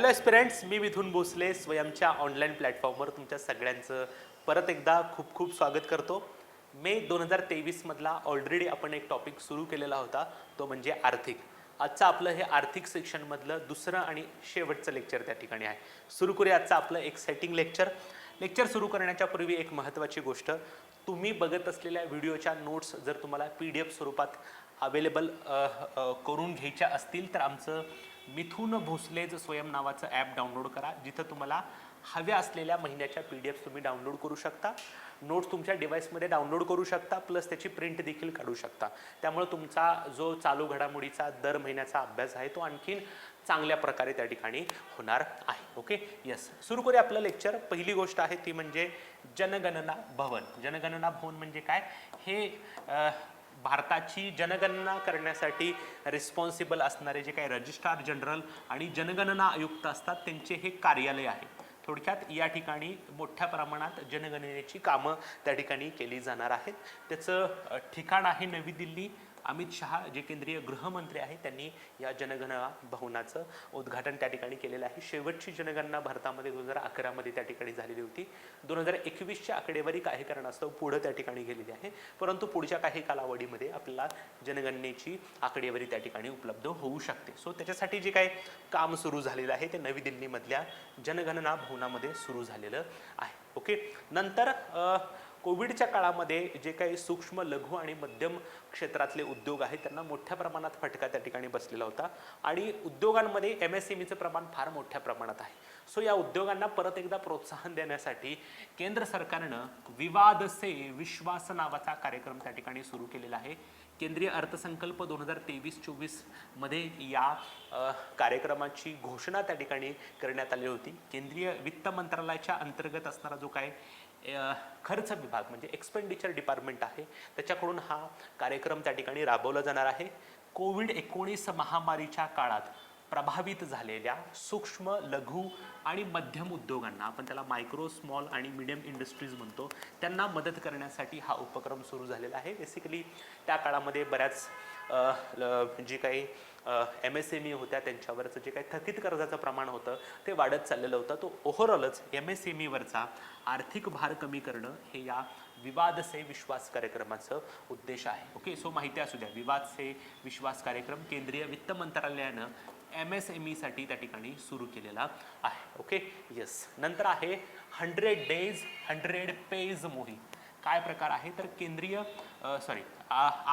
Hello एस्पिरंट्स, मी मिथुन Bhosale स्वयंच्या online प्लॅटफॉर्मवर तुमच्या सगळ्यांचं परत एकदा खूप खूप स्वागत करतो. मे 2023 मधला ऑलरेडी आपण एक टॉपिक सुरू केलेला होता, तो म्हणजे आर्थिक. आजचं आपलं हे आर्थिक सेक्शनमधलं दुसरं आणि शेवटचं लेक्चर त्या ठिकाणी आहे. सुरू करूया आजचं आपलं एक्साइटिंग लेक्चर. लेक्चर सुरू करण्याच्या पूर्वी एक महत्त्वाची गोष्ट, तुम्ही बघत असलेल्या व्हिडिओच्या नोट्स जर तुम्हाला PDF स्वरूपात अवेलेबल करून घ्यायच्या असतील तर आमचं मिथुन भोसलेज स्वयं नावाचं ॲप डाउनलोड करा, जिथं तुम्हाला हव्या असलेल्या महिन्याच्या PDF तुम्ही डाउनलोड करू शकता, नोट्स तुमच्या डिव्हाइसमध्ये डाउनलोड करू शकता, प्लस त्याची प्रिंट देखील काढू शकता. त्यामुळे तुमचा जो चालू घडामोडीचा दर महिन्याचा अभ्यास आहे तो आणखीन चांगल्या प्रकारे त्या ठिकाणी होणार आहे. ओके, यस, सुरू करूया आपलं लेक्चर. पहिली गोष्ट आहे ती म्हणजे जनगणना भवन. जनगणना भवन म्हणजे काय? हे भारताची जनगणना करण्यासाठी रिस्पॉन्सिबल असणारे जे काही रजिस्ट्रार जनरल आणि जनगणना आयुक्त असतात त्यांचे हे कार्यालय आहे. थोडक्यात या ठिकाणी मोठ्या प्रमाणात जनगणनेची कामं त्या ठिकाणी केली जाणार आहेत. त्याचं ठिकाण आहे नवी दिल्ली. अमित शहा जे केंद्रीय गृहमंत्री आहेत त्यांनी या जनगणना भवनाचं उद्घाटन त्या ठिकाणी केलेलं आहे. शेवटची जनगणना भारतामध्ये 2011 मध्ये त्या ठिकाणी झालेली होती. 2021ची आकडेवारी काही कारणास्तव पुढे त्या ठिकाणी गेलेली आहे, परंतु पुढच्या काही कालावधीमध्ये आपल्याला जनगणनेची आकडेवारी त्या ठिकाणी उपलब्ध होऊ शकते. सो त्याच्यासाठी जे काही काम सुरू झालेलं आहे ते नवी दिल्लीमधल्या जनगणना भवनामध्ये सुरू झालेलं आहे. ओके, नंतर कोविडच्या काळामध्ये जे काही सूक्ष्म लघु आणि मध्यम क्षेत्रातले उद्योग आहेत त्यांना मोठ्या प्रमाणात फटका त्या ठिकाणी बसलेला होता आणि उद्योगांमध्ये MSMEचं प्रमाण फार मोठ्या प्रमाणात आहे. सो या उद्योगांना परत एकदा प्रोत्साहन देण्यासाठी केंद्र सरकारनं विवाद से विश्वास नावाचा कार्यक्रम त्या ठिकाणी सुरू केलेला आहे. केंद्रीय अर्थसंकल्प 2023-24 मध्ये या कार्यक्रमाची घोषणा त्या ठिकाणी करण्यात आली होती. केंद्रीय वित्त मंत्रालयाच्या अंतर्गत असणारा जो काय खर्च विभाग म्हणजे एक्सपेंडिचर डिपार्टमेंट आहे त्याच्याकडून हा कार्यक्रम त्या ठिकाणी राबवला जाणार आहे. कोविड-19 महामारीच्या काळात प्रभावित झालेल्या सूक्ष्म लघु आणि मध्यम उद्योगांना, आपण त्याला मायक्रो स्मॉल आणि मीडियम इंडस्ट्रीज म्हणतो, त्यांना मदत करण्यासाठी हा उपक्रम सुरू झालेला आहे. बेसिकली त्या काळामध्ये बऱ्याच जी काही MSME होत्या त्यांच्यावरचं जे काही थकीत कर्जाचं प्रमाण होतं ते वाढत चाललेलं होतं. तो ओव्हरऑलच MSMEवरचा आर्थिक भार कमी करणं हे या विवाद से विश्वास कार्यक्रमाचं उद्देश आहे. ओके, सो माहिती असू द्या, विवाद से विश्वास कार्यक्रम केंद्रीय वित्त मंत्रालयानं MSMEसाठी त्या ठिकाणी सुरू केलेला आहे. Okay, yes. नंतर आहे 100 days 100 pays मोहीम. काय प्रकार आहे तर केंद्रीय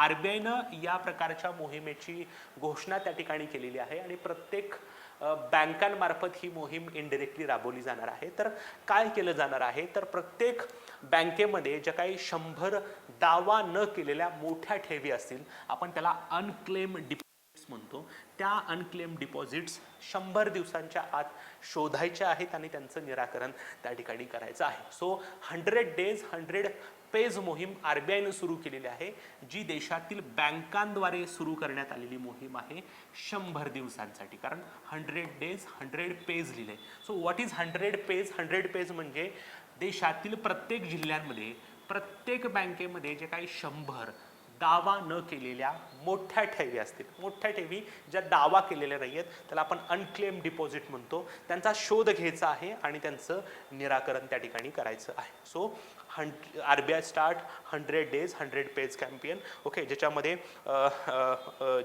RBIनं या प्रकारच्या मोहिमेची घोषणा त्या ठिकाणी केलेली आहे आणि प्रत्येक बँकांमार्फत ही मोहीम इनडायरेक्टली राबवली जाणार आहे. तर काय केलं जाणार आहे तर प्रत्येक बँकेमध्ये ज्या काही 100 दावा न केलेल्या मोठ्या ठेवी असतील, आपण त्याला अनक्लेम डिपॉझिट्स म्हणतो, त्या अनक्लेम डिपॉझिट्स 100 दिवसांच्या आत शोधायच्या आहेत आणि त्यांचं निराकरण त्या ठिकाणी करायचं आहे. सो 100 days 100 pays मोहीम RBIनं सुरू केलेली आहे, जी देशातील बँकांद्वारे सुरू करण्यात आलेली मोहीम आहे 100 दिवसांसाठी. कारण 100 days 100 pays लिहिले. So what is 100 pays? 100 pays म्हणजे देशातील प्रत्येक जिल्ह्यांमध्ये प्रत्येक बँकेमध्ये जे काही 100 दावा न केलेल्या मोठ्या ठेवी असतील, मोठ्या ठेवी ज्या दावा केलेल्या नाही आहेत त्याला आपण अनक्लेम डिपॉझिट म्हणतो, त्यांचा शोध घ्यायचा आहे आणि त्यांचं निराकरण त्या ठिकाणी करायचं आहे. So RBI start 100 days 100 pays campaign. Okay, ज्याच्यामध्ये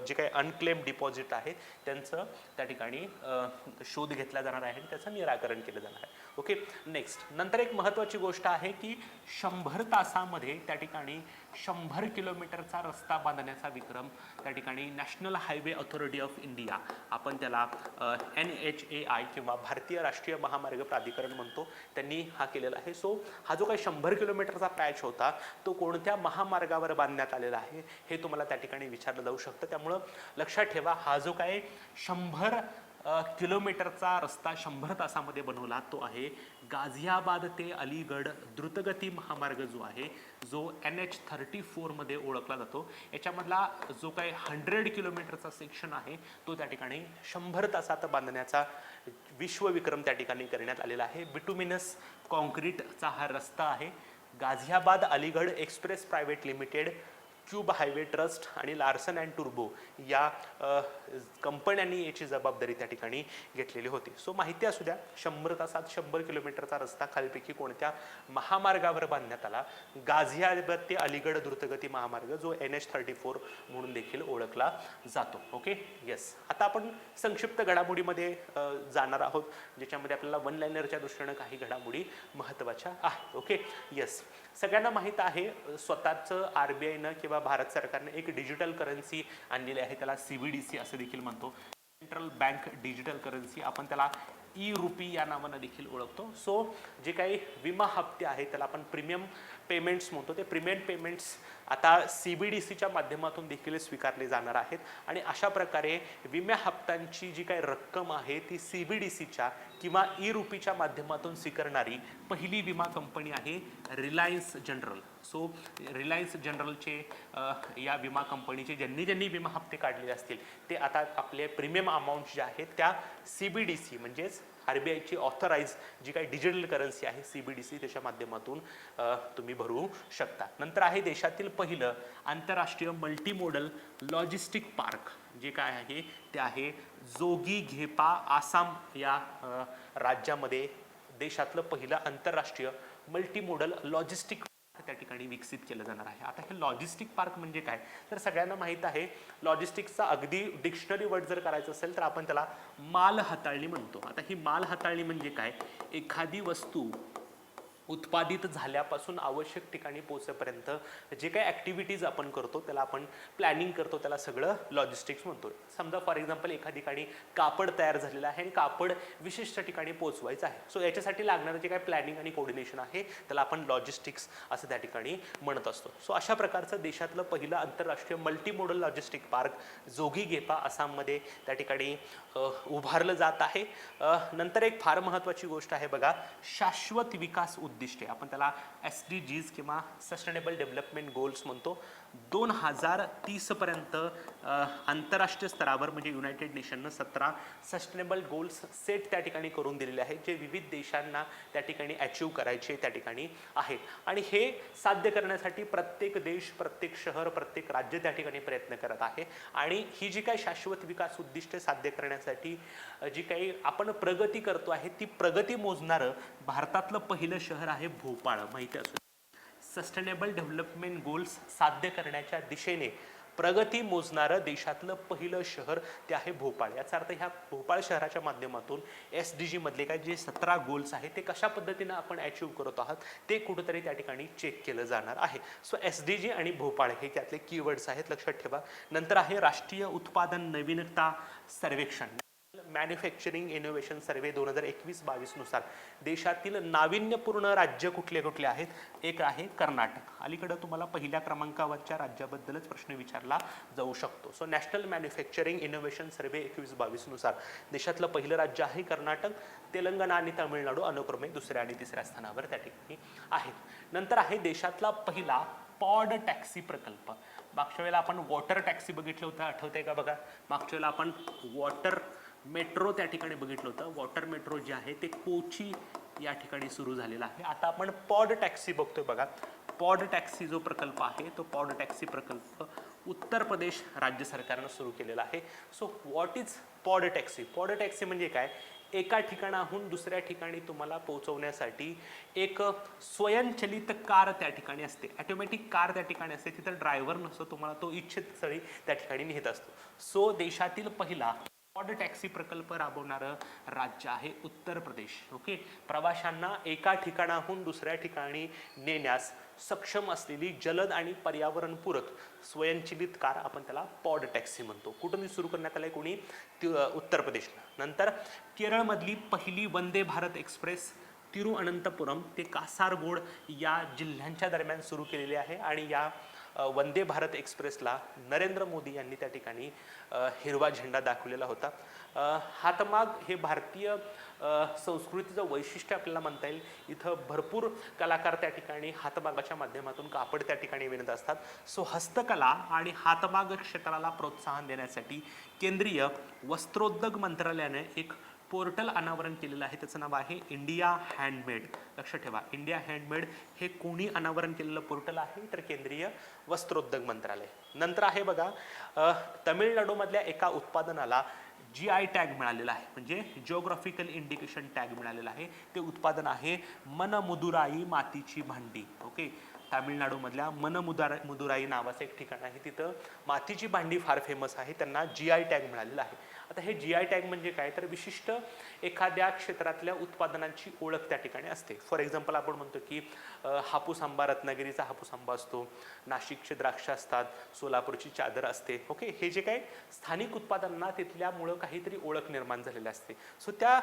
जे काही अनक्लेम डिपॉझिट आहे त्यांचं त्या ठिकाणी शोध घेतला जाणार आहे आणि त्याचं निराकरण केलं जाणार आहे. Okay, next. नंतर एक महत्त्वाची गोष्ट आहे की 100 तासामध्ये त्या ठिकाणी 100 किलोमीटरचा रस्ता बांधण्याचा विक्रम त्या ठिकाणी national highway authority of India, आपण त्याला NHAI किंवा भारतीय राष्ट्रीय महामार्ग प्राधिकरण म्हणतो, त्यांनी हा केलेला आहे. सो हा जो काही 100 किलोमीटरचा पॅच होता तो कोणत्या महामार्गावर बांधण्यात आलेला आहे हे तुम्हाला त्या ठिकाणी विचारलं जाऊ शकतं. त्यामुळं लक्षात ठेवा, हा जो काही 100 किलोमीटरचा रस्ता 100 तासामध्ये बनवला तो आहे गाझियाबाद ते अलीगड द्रुतगती महामार्ग जो आहे, जो NH34 मध्ये ओळखला जातो. याच्यामधला जो काही 100 किलोमीटरचा सेक्शन आहे तो त्या ठिकाणी 100 तासात बांधण्याचा विश्वविक्रम त्या ठिकाणी करण्यात आलेला आहे. बिटुमिनस कॉन्क्रीटचा हा रस्ता आहे. Ghaziabad Aligarh express private limited cube highway trust आणि लार्सन अँड टुर्बो या कंपन्यांनी याची जबाबदारी त्या ठिकाणी घेतलेली होती. सो माहिती असू द्या, 100 तासात 100 किलोमीटरचा रस्ता खालीपैकी कोणत्या महामार्गावर बांधण्यात आला? गाझियाबाद ते अलीगड द्रुतगती महामार्ग, जो NH34 म्हणून देखील ओळखला जातो. Okay, yes. आता आपण संक्षिप्त घडामोडीमध्ये जाणार आहोत, ज्याच्यामध्ये आपल्याला वन लाइनरच्या दृष्टीने काही घडामोडी महत्त्वाच्या आहेत. Okay, yes. सगळ्यांना माहीत आहे स्वतःचं RBIनं किंवा भारत सरकारने एक डिजिटल करन्सी आणलेली आहे, त्याला CBDC असं देखील म्हणतो, सेंट्रल बँक डिजिटल करन्सी. आपण त्याला ई-रुपी या नावानं देखील ओळखतो. सो जे काही विमा हप्ते आहेत त्याला आपण प्रीमियम पेमेंट्स म्हणतो. ते प्रीमियम पेमेंट्स आता CBDCच्या माध्यमातून देखील स्वीकारले जाणार आहेत आणि अशा प्रकारे विमा हप्त्यांची जी काही रक्कम आहे ती CBDCच्या किंवा ई-रुपीच्या माध्यमातून स्वीकारणारी पहिली विमा कंपनी आहे रिलायन्स जनरल. सो रिलायन्स जनरलचे या विमा कंपनीचे ज्यांनी विमा हप्ते काढलेले असतील ते आता आपले प्रीमियम अमाऊंट ज्या आहेत त्या CBDC म्हणजेच RBIची ऑथराईज जी काही डिजिटल करन्सी आहे CBDC त्याच्या माध्यमातून तुम्ही भरू शकता. नंतर आहे देशातील पहिलं आंतरराष्ट्रीय मल्टीमोडल लॉजिस्टिक पार्क, जे काय आहे ते आहे जोगीघेपा, आसाम या राज्यामध्ये देशातलं पहिलं आंतरराष्ट्रीय मल्टीमोडल लॉजिस्टिक त्या ठिकाणी विकसित केलं जाणार आहे. आता हे लॉजिस्टिक पार्क म्हणजे काय, तर सगळ्यांना माहीत आहे लॉजिस्टिक्सचा अगदी डिक्शनरी वर्ड जर करायचं असेल तर आपण त्याला माल हाताळणी म्हणतो. आता ही माल हाताळणी म्हणजे काय, एखादी वस्तू उत्पादित झाल्यापासून आवश्यक ठिकाणी पोहोचेपर्यंत जे काही ॲक्टिव्हिटीज आपण करतो त्याला आपण प्लॅनिंग करतो, त्याला सगळं लॉजिस्टिक्स म्हणतो. समजा फॉर एक्झाम्पल एका ठिकाणी कापड तयार झालेलं आहे आणि कापड विशिष्ट ठिकाणी पोहोचवायचं आहे. सो याच्यासाठी लागणारं जे काही प्लॅनिंग आणि कोऑर्डिनेशन आहे त्याला आपण लॉजिस्टिक्स असं त्या ठिकाणी म्हणत असतो. सो अशा प्रकारचं देशातलं पहिलं आंतरराष्ट्रीय मल्टीमोडल लॉजिस्टिक पार्क जोगीघेपा आसाममध्ये त्या ठिकाणी उभारलं जात आहे. नंतर एक फार महत्त्वाची गोष्ट आहे बघा, शाश्वत विकास उद्दिष्टे, आपण त्याला SDGs किंवा सस्टेनेबल डेव्हलपमेंट गोल्स म्हणतो. 2030 पर्यंत आंतरराष्ट्रीय स्तरावर म्हणजे युनायटेड नेशननं 17 सस्टेनेबल गोल्स सेट त्या ठिकाणी करून दिलेले आहेत, जे विविध देशांना त्या ठिकाणी अचीव्ह करायचे त्या ठिकाणी आहेत. आणि हे साध्य करण्यासाठी प्रत्येक देश, प्रत्येक शहर, प्रत्येक राज्य त्या ठिकाणी प्रयत्न करत आहे. आणि ही जी काही शाश्वत विकास उद्दिष्टे साध्य करण्यासाठी जी काही आपण प्रगती करतो आहे ती प्रगती मोजणारं भारतातलं पहिलं शहर आहे भोपाळ. माहिती असू, सस्टेनेबल डेव्हलपमेंट गोल्स साध्य करण्याच्या दिशेने प्रगती मोजणारं देशातलं पहिलं शहर ते आहे भोपाळ. याचा अर्थ ह्या भोपाळ शहराच्या माध्यमातून SDG मधले काय जे 17 गोल्स आहेत ते कशा पद्धतीनं आपण अचीव्ह करत आहात ते कुठेतरी त्या ठिकाणी चेक केलं जाणार आहे. सो SDG आणि भोपाळ हे त्यातले कीवर्ड्स आहेत, लक्षात ठेवा. नंतर आहे राष्ट्रीय उत्पादन नवीनता सर्वेक्षण, मॅन्युफॅक्चरिंग इनोव्हेशन सर्वे 2021-22 नुसार देशातील नाविन्यपूर्ण राज्य कुठले कुठले आहेत. एक आहे कर्नाटक. अलीकडे तुम्हाला पहिल्या क्रमांकावरच्या राज्याबद्दलच प्रश्न विचारला जाऊ शकतो. सो नॅशनल मॅन्युफॅक्चरिंग इनोव्हेशन सर्वे 21-22 नुसार देशातलं पहिलं राज्य आहे कर्नाटक. तेलंगणा आणि तामिळनाडू अनुक्रमे दुसऱ्या आणि तिसऱ्या स्थानावर त्या ठिकाणी आहेत. नंतर आहे देशातला पहिला पॉड टॅक्सी प्रकल्प. मागच्या वेळेला आपण वॉटर टॅक्सी बघितलं होतं, आठवतंय का बघा. मागच्या वेळेला आपण वॉटर मेट्रो त्या ठिकाणी बघितलं होतं. वॉटर मेट्रो जे आहे ते कोची या ठिकाणी सुरू झालेला आहे. आता आपण पॉड टॅक्सी बघतोय बघा. पॉड टॅक्सी जो प्रकल्प आहे तो पॉड टॅक्सी प्रकल्प उत्तर प्रदेश राज्य सरकारनं सुरू केलेला आहे. So what is pod taxi? Pod taxi म्हणजे काय, एका ठिकाणाहून दुसऱ्या ठिकाणी तुम्हाला पोहोचवण्यासाठी एक स्वयंचलित कार त्या ठिकाणी असते, ऑटोमॅटिक कार त्या ठिकाणी असते. तिथं ड्रायव्हर नसतो, तुम्हाला तो इच्छित स्थळी त्या ठिकाणी नेत असतो. सो देशातील पहिला पॉड टॅक्सी प्रकल्प राबवणारं राज्य आहे उत्तर प्रदेश. ओके, प्रवाशांना एका ठिकाणाहून दुसऱ्या ठिकाणी नेण्यास सक्षम असलेली जलद आणि पर्यावरणपूरक स्वयंचलित कार, आपण त्याला पॉड टॅक्सी म्हणतो. कुठून सुरू करण्यात आलंय, कोणी, उत्तर प्रदेशला. नंतर केरळमधली पहिली वंदे भारत एक्सप्रेस तिरुअनंतपुरम ते कासारगोड या जिल्ह्यांच्या दरम्यान सुरू केलेली आहे. आणि या वंदे भारत एक्सप्रेसला नरेंद्र मोदी यांनी त्या ठिकाणी हिरवा झेंडा दाखवलेला होता. हातमाग हे भारतीय संस्कृतीचं वैशिष्ट्य आपल्याला म्हणता येईल. इथं भरपूर कलाकार त्या ठिकाणी हातमागाच्या माध्यमातून कापड त्या ठिकाणी विणत असतात. सो हस्तकला आणि हातमाग क्षेत्राला प्रोत्साहन देण्यासाठी केंद्रीय वस्त्रोद्योग मंत्रालयाने एक पोर्टल अनावरण केलेलं आहे, त्याचं नाव आहे इंडिया हँडमेड. लक्षात ठेवा, इंडिया हँडमेड हे कोणी अनावरण केलेलं पोर्टल आहे, तर केंद्रीय वस्त्रोद्योग मंत्रालय. नंतर आहे बघा, तमिळनाडूमधल्या एका उत्पादनाला GI टॅग मिळालेला आहे, म्हणजे जिओग्राफिकल इंडिकेशन टॅग मिळालेला आहे. ते उत्पादन आहे मनमुदुराई मातीची भांडी. ओके, तामिळनाडूमधल्या मनमुदुराई नावाचं एक ठिकाण आहे, तिथं मातीची भांडी फार फेमस आहे, त्यांना GI टॅग मिळालेला आहे. आता हे GI टॅग म्हणजे काय, तर विशिष्ट एखाद्या क्षेत्रातल्या उत्पादनांची ओळख त्या ठिकाणी असते. फॉर एक्झाम्पल आपण म्हणतो की हापूस आंबा, रत्नागिरीचा हापूस आंबा असतो, नाशिकचे द्राक्ष असतात, सोलापूरची चादर असते. ओके, हे जे काही स्थानिक उत्पादनांना तिथल्यामुळं काहीतरी ओळख निर्माण झालेली असते. सो त्या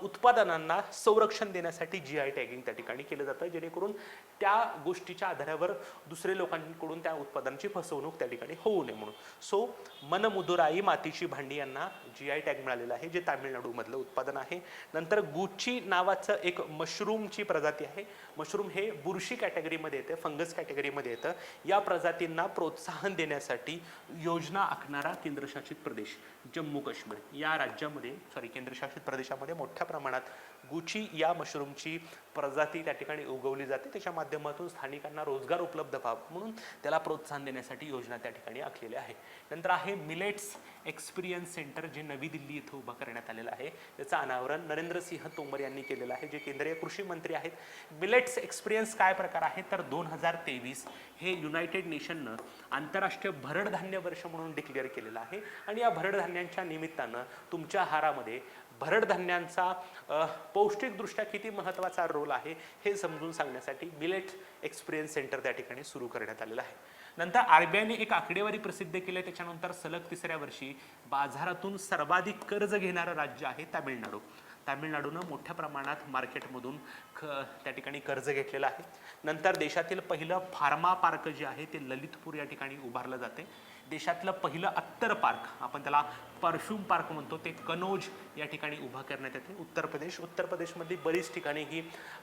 उत्पादनांना संरक्षण देण्यासाठी GI टॅगिंग त्या ठिकाणी केलं जातं, जेणेकरून त्या गोष्टीच्या आधारावर दुसरे लोकांकडून त्या उत्पादनाची फसवणूक त्या ठिकाणी होऊ नये म्हणून. सो मनमुदुराई मातीची भांडी यांना GI टॅग मिळालेला आहे, जे तामिळनाडूमधलं उत्पादन आहे. नंतर गुची नावाचं एक मशरूमची प्रजाती आहे. मशरूम हे बुरशी कॅटेगरीमध्ये येतं, फंगस कॅटेगरीमध्ये येतं. या प्रजातींना प्रोत्साहन देण्यासाठी योजना आखणारा केंद्रशासित प्रदेश जम्मू काश्मीर या राज्यामध्ये, केंद्रशासित प्रदेशामध्ये मोठ्या प्रमाणात गुची या मशरूमची प्रजाती त्या ठिकाणी उगवली जाते. त्याच्या माध्यमातून स्थानिकांना रोजगार उपलब्ध व्हावा म्हणून त्याला प्रोत्साहन देण्यासाठी योजना त्या ठिकाणी आखलेली आहे. नंतर आहे मिलेट्स एक्सपिरियन्स सेंटर, जे नवी दिल्ली इथं उभं करण्यात आलेलं आहे. त्याचं अनावरण नरेंद्र सिंह तोमर यांनी केलेलं आहे, जे केंद्रीय कृषी मंत्री आहेत. मिलेट्स एक्सपिरियन्स काय प्रकार आहे, तर 2023 हे युनायटेड नेशननं आंतरराष्ट्रीय भरड धान्य वर्ष म्हणून डिक्लेअर केलेलं आहे. आणि या भरड धान्यांच्या निमित्तानं तुमच्या आहारामध्ये भरड धान्यांचा पौष्टिकदृष्ट्या किती महत्त्वाचा रोल आहे हे समजून सांगण्यासाठी मिलेट्स एक्सपिरियन्स सेंटर त्या ठिकाणी सुरू करण्यात आलेलं आहे. नंतर RBIने एक आकडेवारी प्रसिद्ध केली. त्याच्यानंतर सलग तिसऱ्या वर्षी बाजारातून सर्वाधिक कर्ज घेणारं राज्य आहे तामिळनाडू. तामिळनाडूनं मोठ्या प्रमाणात मार्केटमधून त्या ठिकाणी कर्ज घेतलेलं आहे. नंतर देशातील पहिलं फार्मा पार्क जे आहे ते ललितपूर या ठिकाणी उभारलं जाते. देशातलं पहिलं अत्तर पार्क, आपण त्याला परफ्यूम पार्क म्हणतो, ते कनौज या ठिकाणी उभा करण्यात येते. उत्तर प्रदेशमधली बरीच ठिकाणी ही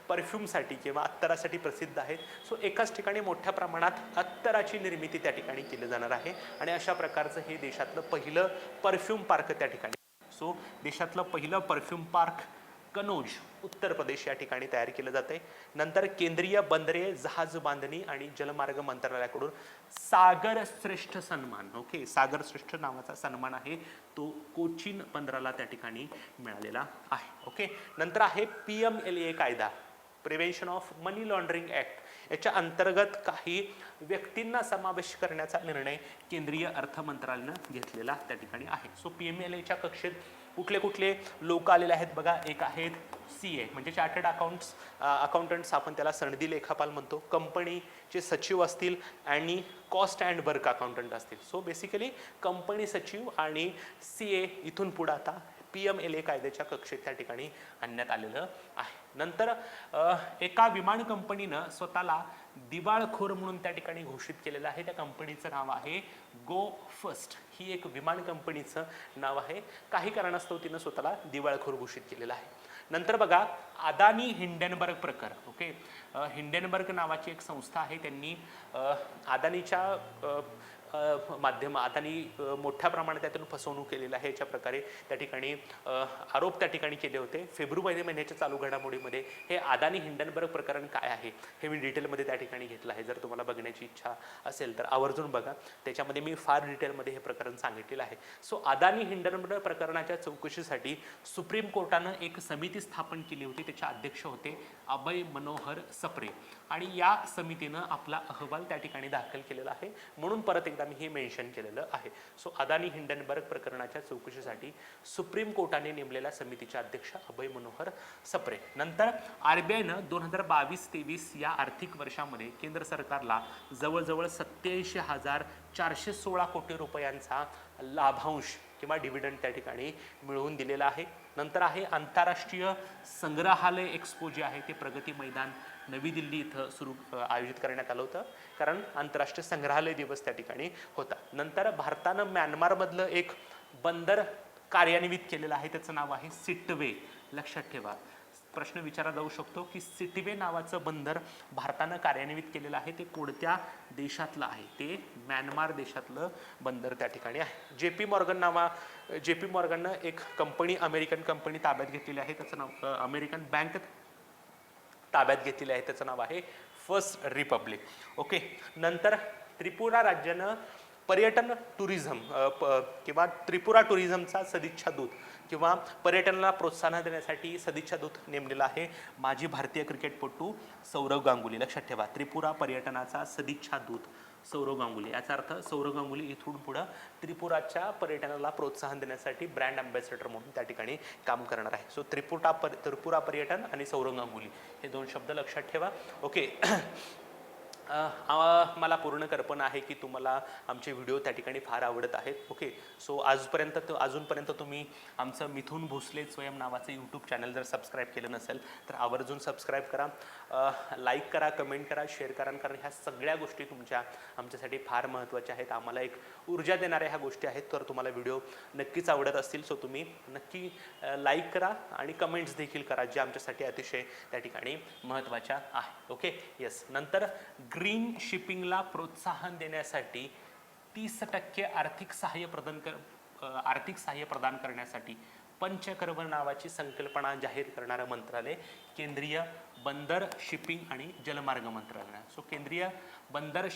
परफ्यूमसाठी किंवा अत्तरासाठी प्रसिद्ध आहेत. सो एकाच ठिकाणी मोठ्या प्रमाणात अत्तराची निर्मिती त्या ठिकाणी केली जाणार आहे आणि अशा प्रकारचं हे देशातलं पहिलं परफ्यूम पार्क त्या ठिकाणी. सो देशातलं पहिलं परफ्यूम पार्क कनौज उत्तर प्रदेश या ठिकाणी तयार केलं जाते. नंतर केंद्रीय बंदरे, जहाज बांधणी आणि जलमार्ग मंत्रालयाकडून सागर श्रेष्ठ सन्मान, ओके, सागर श्रेष्ठ नावाचा सन्मान आहे, तो कोचीन बंदराला त्या ठिकाणी मिळालेला आहे. ओके, नंतर आहे PMLA कायदा, prevention of money laundering act. याच्या अंतर्गत काही व्यक्तींना समावेश करण्याचा निर्णय केंद्रीय अर्थ मंत्रालयानं घेतलेला त्या ठिकाणी आहे. सो PMLAच्या कक्षेत कुठले कुठले लोक आलेले आहेत बघा. एक आहेत CA म्हणजे चार्टर्ड अकाउंटंट्स, आपण त्याला सनदी लेखापाल म्हणतो. कंपनीचे सचिव असतील आणि कॉस्ट अँड वर्क अकाउंटंट असतील. सो बेसिकली कंपनी सचिव आणि CA इथून पुढे आता PMLA कायद्याच्या कक्षेत त्या ठिकाणी आणण्यात आलेलं आहे. नंतर एका विमान कंपनीनं स्वतःला दिवाळखोर म्हणून त्या ठिकाणी घोषित केलेलं आहे. त्या कंपनीचं नाव आहे गो फर्स्ट. ही एक विमान कंपनीचं नाव आहे. काही कारणास्तव तिनं स्वतःला दिवाळखोर घोषित केलेलं आहे. नंतर बघा, अदानी हिंडनबर्ग प्रकार. ओके, हिंडनबर्ग नावाची एक संस्था आहे, त्यांनी अदानीच्या अदानी मोठ्या प्रमाणात त्यातून फसवणूक केलेली आहे याच्या प्रकारे त्या ठिकाणी आरोप त्या ठिकाणी केले होते. फेब्रुवारी महिन्याच्या चालू घडामोडीमध्ये हे अदानी हिंडनबर्ग प्रकरण काय आहे हे मी डिटेलमध्ये त्या ठिकाणी घेतलं आहे. जर तुम्हाला बघण्याची इच्छा असेल तर आवर्जून बघा, त्याच्यामध्ये मी फार डिटेलमध्ये हे प्रकरण सांगितलेलं आहे. सो अदानी हिंडनबर्ग प्रकरणाच्या चौकशीसाठी सुप्रीम कोर्टानं एक समिती स्थापन केली होती. त्याचे अध्यक्ष होते अभय मनोहर सप्रे आणि या समितीनं आपला अहवाल त्या ठिकाणी दाखल केलेला आहे, म्हणून परत एकदा मी हे मेन्शन केलेलं आहे. सो अदानी हिंडनबर्ग प्रकरणाच्या चौकशीसाठी सुप्रीम कोर्टाने नेमलेल्या समितीचे अध्यक्ष अभय मनोहर सप्रे. नंतर RBIनं 2022-23 या आर्थिक वर्षामध्ये केंद्र सरकारला जवळजवळ 87,416 कोटी रुपयांचा लाभांश किंवा डिव्हिडंड त्या ठिकाणी मिळवून दिलेला आहे. नंतर आहे आंतरराष्ट्रीय संग्रहालय एक्सपो जे आहे ते प्रगती मैदान नवी दिल्ली इथं आयोजित करण्यात आलं होतं, कारण आंतरराष्ट्रीय संग्रहालय दिवस त्या ठिकाणी होता. नंतर भारतानं म्यानमारमधलं एक बंदर कार्यान्वित केलेलं आहे, त्याचं नाव आहे सिटवे. लक्षात ठेवा, प्रश्न विचारला जाऊ शकतो की सिटवे नावाचं बंदर भारतानं कार्यान्वित केलेलं आहे ते कोणत्या देशातलं आहे? ते म्यानमार देशातलं बंदर त्या ठिकाणी आहे. जे पी मॉर्गननं एक कंपनी, अमेरिकन कंपनी ताब्यात घेतलेली आहे, त्याचं नाव अमेरिकन बँक ताब्यात घेतलेली आहे, त्याचं नाव आहे फर्स्ट रिपब्लिक. ओके. नंतर त्रिपुरा राज्यानं पर्यटन टुरिझम किंवा त्रिपुरा टुरिझमचा सदिच्छा दूत किंवा पर्यटनाला प्रोत्साहन देण्यासाठी सदिच्छा दूत नेमलेला आहे माजी भारतीय क्रिकेटपटू सौरव गांगुली. लक्षात ठेवा, त्रिपुरा पर्यटनाचा सदिच्छा दूत सौरव गांगुली. याचा अर्थ सौरव गांगुली इथून पुढं त्रिपुराच्या पर्यटनाला प्रोत्साहन देण्यासाठी ब्रँड अँबॅसेडर म्हणून त्या ठिकाणी काम करणार आहे. सो त्रिपुरा पर्यटन आणि सौरव गांगुली हे दोन शब्द लक्षात ठेवा. ओके. मला पूर्ण कल्पना आहे की तुम्हाला आमचे व्हिडिओ त्या ठिकाणी फार आवडत आहेत. ओके. सो अजूनपर्यंत तुम्ही आमचं मिथुन भोसले स्वयं नावाचं यूट्यूब चॅनल जर सबस्क्राईब केलं नसेल तर आवर्जून सबस्क्राईब करा, लाईक करा, कमेंट करा, शेअर करा, कारण ह्या सगळ्या गोष्टी आमच्यासाठी फार महत्त्वाच्या आहेत. आम्हाला एक ऊर्जा देणाऱ्या ह्या गोष्टी आहेत. तर तुम्हाला व्हिडिओ नक्कीच आवडत असतील, सो तुम्ही नक्की लाईक करा आणि कमेंट्स देखील करा, जे आमच्यासाठी अतिशय त्या ठिकाणी महत्त्वाच्या आहेत. ओके. येस. नंतर ग्रीन शिपिंगला प्रोत्साहन देण्यासाठी 30% आर्थिक सहाय्य प्रदान करण्यासाठी पंचकर्म नावाची संकल्पना जाहीर करणारं मंत्रालय केंद्रीय बंदर, शिपिंग आणि जलमार्ग मंत्रालय. सो केंद्रीय बंदर,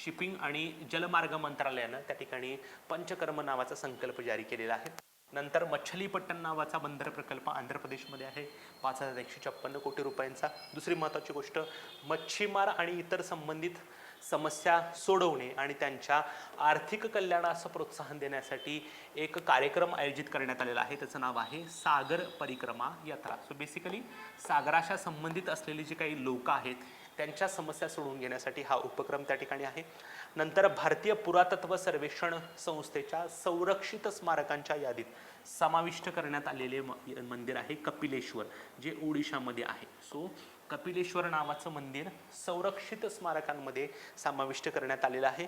शिपिंग आणि जलमार्ग मंत्रालयानं त्या ठिकाणी पंचकर्म नावाचा संकल्प जारी केलेला आहे. नंतर मच्छलीपट्टण नावाचा बंदर प्रकल्प आंध्र प्रदेशमध्ये आहे, 5,156 कोटी रुपयांचा. दुसरी महत्त्वाची गोष्ट, मच्छीमार आणि इतर संबंधित समस्या सोडवणे आणि त्यांच्या आर्थिक कल्याणास प्रोत्साहन देण्यासाठी एक कार्यक्रम आयोजित करण्यात आलेला आहे, त्याचं नाव आहे सागर परिक्रमा यात्रा. सो बेसिकली सागराच्या संबंधित असलेली जी काही लोक आहेत त्यांच्या समस्या सोडवून घेण्यासाठी हा उपक्रम त्या ठिकाणी आहे. नंतर भारतीय पुरातत्व सर्वेक्षण संस्थेच्या संरक्षित स्मारकांच्या यादीत समाविष्ट करण्यात आलेले मंदिर आहे कपिलेश्वर, जे ओडिशामध्ये आहे. सो कपिलेश्वर नावाचं मंदिर संरक्षित स्मारकांमध्ये समाविष्ट करण्यात आलेलं आहे.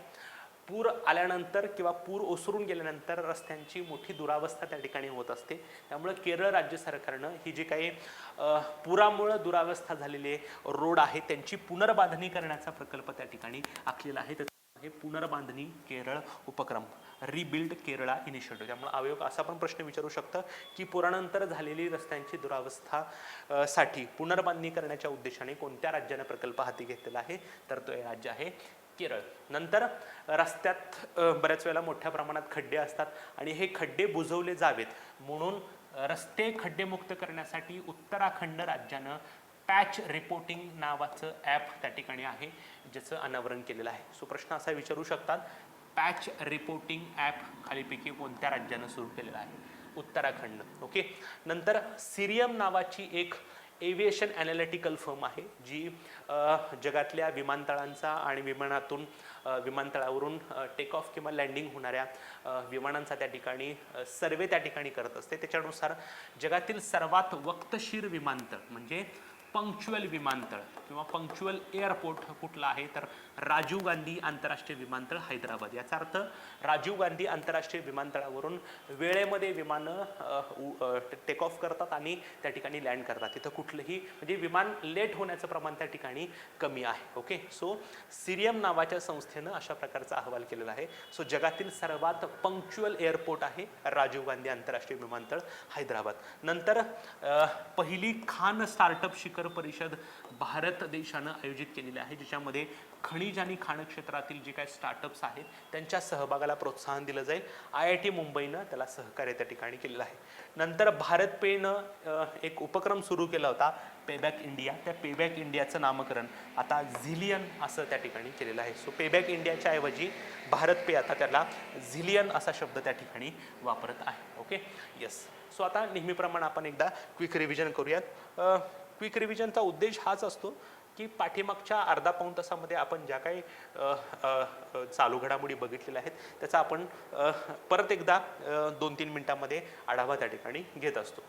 पूर आल्यानंतर किंवा पूर ओसरून गेल्यानंतर रस्त्यांची मोठी दुरावस्था त्या ठिकाणी होत असते, त्यामुळे केरळ राज्य सरकारनं ही जी काही पुरामुळे दुरावस्था झालेले रोड आहे त्यांची पुनर्बांधणी करण्याचा प्रकल्प त्या ठिकाणी आखलेला आहे. हे पुनर्बांधणी केरळ उपक्रम, रिबिल्ड केरळा इनिशिएटिव्ह. त्यामुळे अवयोग असा पण प्रश्न विचारू शकतं की पुरानंतर झालेली रस्त्यांची दुरावस्था साठी पुनर्बांधणी करण्याच्या उद्देशाने कोणत्या राज्याने प्रकल्प हाती घेतलेला आहे, तर तो राज्य आहे केरळ. नंतर रस्त्यात बऱ्याच वेळेला मोठ्या प्रमाणात खड्डे असतात आणि हे खड्डे बुजवले जावेत म्हणून रस्ते खड्डेमुक्त करण्यासाठी उत्तराखंड राज्यानं पॅच रिपोर्टिंग नावाचं ॲप त्या ठिकाणी आहे, ज्याचं अनावरण केलेलं आहे. सो प्रश्न असा विचारू शकतात, पॅच रिपोर्टिंग ॲप खालीपैकी कोणत्या राज्यानं सुरू केलेलं आहे? उत्तराखंड. ओके. नंतर सिरियम नावाची एक एव्हिएशन ॲनालिटिकल फर्म आहे, जी जगातल्या विमानतळांचा आणि विमानतळावरून टेक ऑफ किंवा लँडिंग होणाऱ्या विमानांचा त्या ठिकाणी सर्वे त्या ठिकाणी करत असते. त्याच्यानुसार जगातील सर्वात वक्तशीर विमानतळ म्हणजे पंक्च्युअल विमानतळ किंवा पंक्च्युअल एअरपोर्ट कुठला आहे, तर राजीव गांधी आंतरराष्ट्रीय विमानतळ हैदराबाद. याचा अर्थ राजीव गांधी आंतरराष्ट्रीय विमानतळावरून वेळेमध्ये विमानं टेक ऑफ करतात आणि त्या ठिकाणी लँड करतात. तिथं कुठलंही म्हणजे विमान लेट होण्याचं प्रमाण त्या ठिकाणी कमी आहे. ओके. सो सिरियम नावाच्या संस्थेनं अशा प्रकारचा अहवाल केलेला आहे. सो जगातील सर्वात पंक्च्युअल एअरपोर्ट आहे राजीव गांधी आंतरराष्ट्रीय विमानतळ हैदराबाद. नंतर पहिली खान स्टार्टअप शिखर परिषद भारत देशानं आयोजित केलेली आहे, ज्याच्यामध्ये खनिज आणि खाण क्षेत्रातील जे काही स्टार्टअप्स आहेत त्यांच्या सहभागाला प्रोत्साहन दिलं जाईल. IIT मुंबईनं त्याला सहकार्य त्या ठिकाणी केलेलं आहे. नंतर भारत पेनं एक उपक्रम सुरू केला होता पेबॅक इंडिया. त्या पेबॅक इंडियाचं नामकरण आता झिलियन असं त्या ठिकाणी केलेलं आहे. सो पेबॅक इंडियाच्या ऐवजी भारत पे आता त्याला झिलियन असा शब्द त्या ठिकाणी वापरत आहे. ओके. येस. सो आता नेहमीप्रमाणे आपण एकदा क्विक रिव्हिजन करूयात. क्विक रिव्हिजनचा उद्देश हाच असतो की पाठीमागच्या अर्धा पाऊण तासामध्ये आपण ज्या काही चालू घडामोडी बघितलेल्या आहेत त्याचा आपण परत एकदा 2-3 मिनिटांमध्ये आढावा त्या ठिकाणी घेत असतो.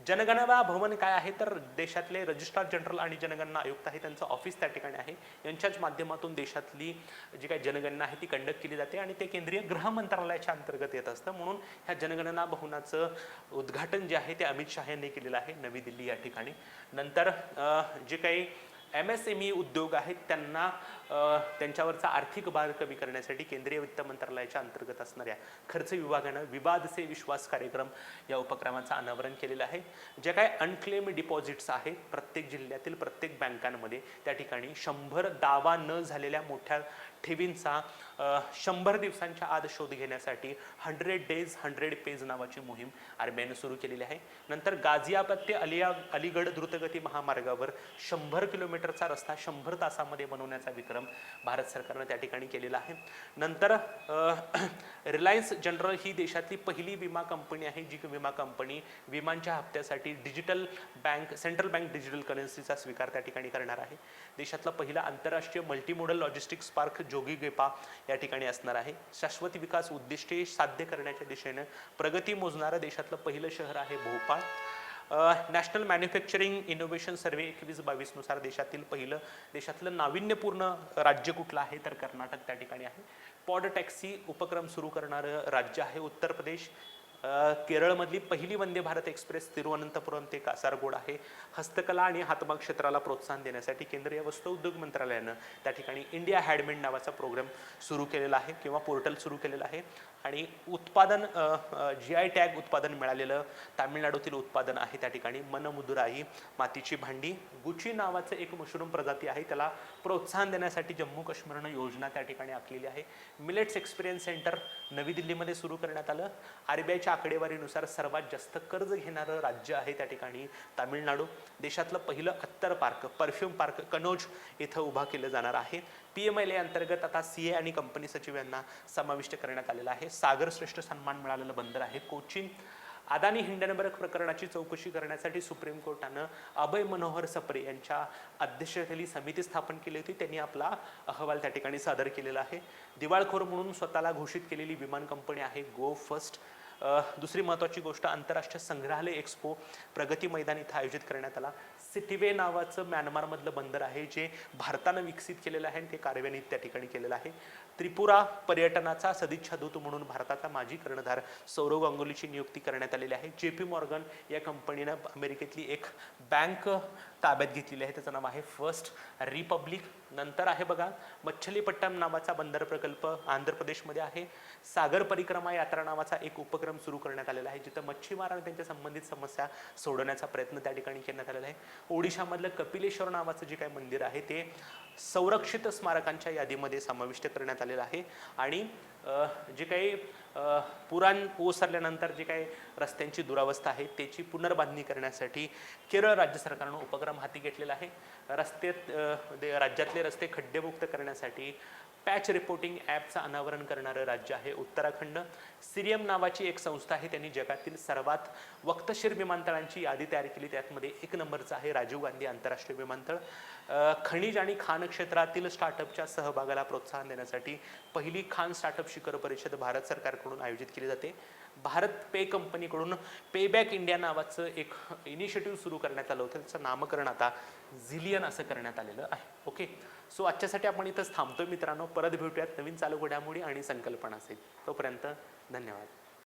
जनगणना भवन काय आहे तर देशातले रजिस्ट्रार जनरल आणि जनगणना आयुक्त आहे त्यांचं ऑफिस त्या ठिकाणी आहे. यांच्याच माध्यमातून देशातली जी काही जनगणना आहे ती कंडक्ट केली जाते आणि ते केंद्रीय गृह मंत्रालयाच्या अंतर्गत येत असतं. म्हणून ह्या जनगणना भवनाचं उद्घाटन जे आहे ते अमित शाह यांनी केलेलं आहे नवी दिल्ली या ठिकाणी. नंतर जे काही MSME उद्योग आहेत त्यांना त्यांच्यावरचा आर्थिक भार कमी करण्यासाठी केंद्रीय वित्त मंत्रालयाच्या अंतर्गत असणाऱ्या खर्च विभागानं विवाद से विश्वास कार्यक्रम या उपक्रमाचं अनावरण केलेलं आहे. जे काय अनक्लेम डिपॉझिट्स आहेत प्रत्येक जिल्ह्यातील प्रत्येक बँकांमध्ये त्या ठिकाणी 100 दावा न झालेल्या मोठ्या ठेवींचा 100 दिवसांच्या आत शोध घेण्यासाठी 100 days 100 पेज नावाची मोहीम RBIनं सुरू केलेली आहे. नंतर गाझियाबाद ते अलीगड द्रुतगती महामार्गावर 100 किलोमीटरचा रस्ता 100 तासामध्ये बनवण्याचा विक्रम भारत सरकारनं त्या ठिकाणी केलेला आहे. नंतर रिलायन्स जनरल ही देशातली पहिली विमा कंपनी आहे जी विमा कंपनी विमांच्या हप्त्यासाठी digital bank central bank digital करन्सीचा स्वीकार त्या ठिकाणी करणार आहे. देशातला पहिला आंतरराष्ट्रीय मल्टीमोडल लॉजिस्टिक्स पार्क जोगीघोपा या ठिकाणी असणार आहे. शाश्वत विकास उद्दिष्टे साध्य करण्याच्या दिशेने प्रगती मोजणारं देशातलं पहिलं शहर आहे भोपाळ. नॅशनल मॅन्युफॅक्चरिंग इनोव्हेशन सर्वे 21-22 नुसार देशातलं नाविन्यपूर्ण राज्य कुठलं आहे तर कर्नाटक त्या ठिकाणी आहे. पॉड टॅक्सी उपक्रम सुरू करणारं राज्य आहे उत्तर प्रदेश. केरळमधली पहिली वंदे भारत एक्सप्रेस तिरुवनंतपुरम ते कासारगोड आहे. हस्तकला आणि हातमाग क्षेत्राला प्रोत्साहन देण्यासाठी केंद्रीय वस्त्र उद्योग मंत्रालयानं त्या ठिकाणी इंडिया हँडमेड नावाचा प्रोग्राम सुरू केलेला आहे किंवा पोर्टल सुरू केलेलं आहे. आणि उत्पादन GI टॅग उत्पादन मिळालेलं तामिळनाडूतील उत्पादन आहे त्या ठिकाणी मनमुदुराई मातीची भांडी. गुची नावाचं एक मशरूम प्रजाती आहे त्याला प्रोत्साहन देण्यासाठी जम्मू काश्मीरनं योजना त्या ठिकाणी आखलेली आहे. मिलेट्स एक्सपिरियन्स सेंटर नवी दिल्लीमध्ये सुरू करण्यात आलं. RBIच्या आकडेवारीनुसार सर्वात जास्त कर्ज घेणारं राज्य आहे त्या ठिकाणी तामिळनाडू. देशातलं पहिलं अत्तर पार्क परफ्यूम पार्क कनौज इथं उभा केलं जाणार आहे. PMLA अंतर्गत आता CA आणि कंपनी सचिव यांना समाविष्ट करण्यात आलेला आहे. सागर श्रेष्ठ सन्मान मिळालेलं बंदर आहे कोचीन. अदानी हिंडनबर्ग प्रकरणाची चौकशी करण्यासाठी सुप्रीम कोर्टानं अभय मनोहर सप्रे यांच्या अध्यक्षतेखाली समिती स्थापन केली होती. त्यांनी आपला अहवाल त्या ठिकाणी सादर केलेला आहे. दिवाळखोर म्हणून स्वतःला घोषित केलेली विमान कंपनी आहे गो फर्स्ट. दुसरी महत्त्वाची गोष्ट आंतरराष्ट्रीय संग्रहालय एक्सपो प्रगती मैदान इथं आयोजित करण्यात आला. सिटीवे नावाचं म्यानमारमधलं बंदर आहे जे भारतानं विकसित केलेलं आहे आणि ते कार्यान्वित त्या ठिकाणी केलेलं आहे. त्रिपुरा पर्यटनाचा सदिच्छा दूत म्हणून भारताचा माजी कर्णधार सौरव गांगुलीची नियुक्ती करण्यात आलेली आहे. JP मॉर्गन या कंपनीनं अमेरिकेतली एक बँक ताब्यात घेतलेली आहे त्याचं नाव आहे फर्स्ट रिपब्लिक. नंतर आहे बघा मच्छलीपट्टम नावाचा बंदर प्रकल्प आंध्र प्रदेशमध्ये आहे. सागर परिक्रमा यात्रा नावाचा एक उपक्रम सुरू करण्यात आलेला आहे जिथं मच्छीमार आणि त्यांच्या संबंधित समस्या सोडवण्याचा प्रयत्न त्या ठिकाणी करण्यात आलेला आहे. ओडिशामधलं कपिलेश्वर नावाचं जे काही मंदिर आहे ते संरक्षित स्मारकांच्या यादीमध्ये समाविष्ट करण्यात आलेलं आहे. आणि जे काही पुराण ओसरल्यानंतर जे काही रस्त्यांची दुरावस्था आहे त्याची पुनर्बांधणी करण्यासाठी केरळ राज्य सरकारनं उपक्रम हाती घेतलेला आहे. राज्यातले रस्ते खड्डेमुक्त करण्यासाठी पॅच रिपोर्टिंग ॲपचं अनावरण करणारं राज्य आहे उत्तराखंड. सिरियम नावाची एक संस्था आहे त्यांनी जगातील सर्वात वक्तशीर विमानतळांची यादी तयार केली. त्यातमध्ये 1 नंबरचं आहे राजीव गांधी आंतरराष्ट्रीय विमानतळ. खनिज आणि खाण क्षेत्रातील स्टार्टअपच्या सहभागाला प्रोत्साहन देण्यासाठी पहिली खान स्टार्टअप शिखर परिषद भारत सरकारकडून आयोजित केली जाते. भारत पे कंपनीकडून पेबॅक इंडिया नावाचं एक इनिशिएटिव्ह सुरू करण्यात आलं होतं त्याचं नामकरण आता झिलियन असं करण्यात आलेलं आहे. ओके, सो आजच्यासाठी आपण इथंच थांबतोय मित्रांनो. परत भेटूयात नवीन चालू घडामोडी आणि संकल्पना असेल. तोपर्यंत धन्यवाद.